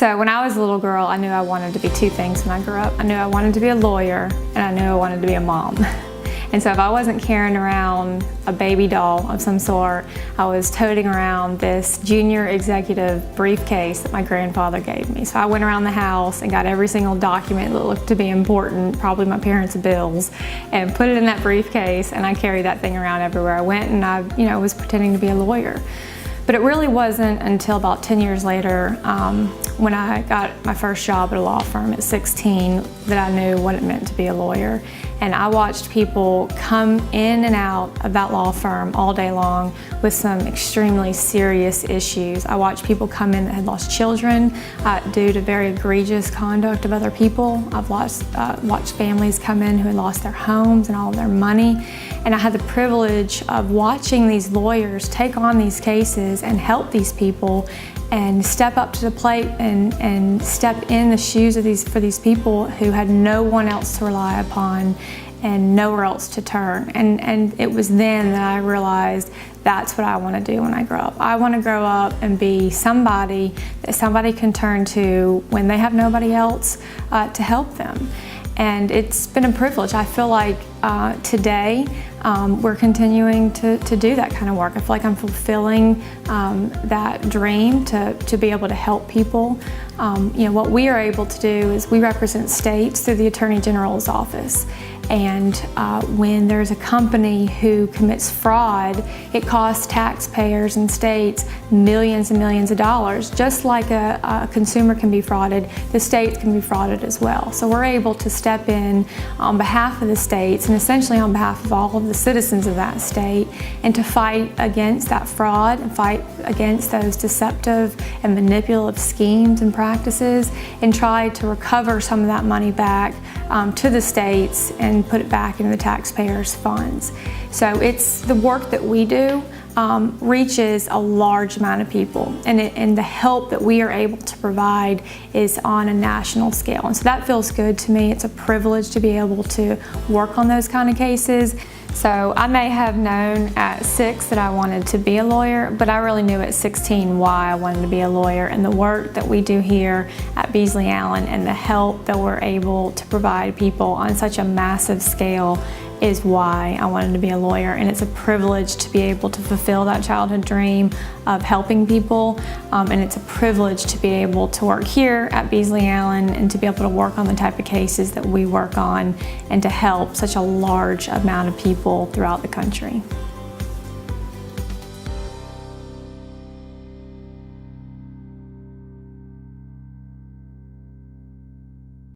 So when I was a little girl, I knew I wanted to be two things when I grew up. I knew I wanted to be a lawyer, and I knew I wanted to be a mom. And so if I wasn't carrying around a baby doll of some sort, I was toting around this junior executive briefcase that my grandfather gave me. So I went around the house and got every single document that looked to be important, probably my parents' bills, and put it in that briefcase, and I carried that thing around everywhere I went, and I was pretending to be a lawyer. But it really wasn't until about 10 years later, when I got my first job at a law firm at 16, that I knew what it meant to be a lawyer. And I watched people come in and out of that law firm all day long with some extremely serious issues. I watched people come in that had lost children due to very egregious conduct of other people. I've watched families come in who had lost their homes and all of their money. And I had the privilege of watching these lawyers take on these cases and help these people and step up to the plate and step in the shoes of for these people who had no one else to rely upon and nowhere else to turn. And it was then that I realized that's what I want to do when I grow up. I want to grow up and be somebody that somebody can turn to when they have nobody else to help them. And it's been a privilege. I feel like today we're continuing to do that kind of work. I feel like I'm fulfilling that dream to be able to help people. What we are able to do is we represent states through the Attorney General's office. And when there's a company who commits fraud, it costs taxpayers and states millions and millions of dollars. Just like a consumer can be frauded, the states can be frauded as well. So we're able to step in on behalf of the states and essentially on behalf of all of the citizens of that state, and to fight against that fraud and fight against those deceptive and manipulative schemes and practices, and try to recover some of that money back to the states and put it back into the taxpayers' funds. So it's the work that we do reaches a large amount of people, and the help that we are able to provide is on a national scale. And so that feels good to me. It's a privilege to be able to work on those kind of cases. So I may have known at 6 that I wanted to be a lawyer, but I really knew at 16 why I wanted to be a lawyer, and the work that we do here at Beasley Allen and the help that we're able to provide people on such a massive scale is why I wanted to be a lawyer. And it's a privilege to be able to fulfill that childhood dream of helping people, and it's a privilege to be able to work here at Beasley Allen and to be able to work on the type of cases that we work on and to help such a large amount of people throughout the country.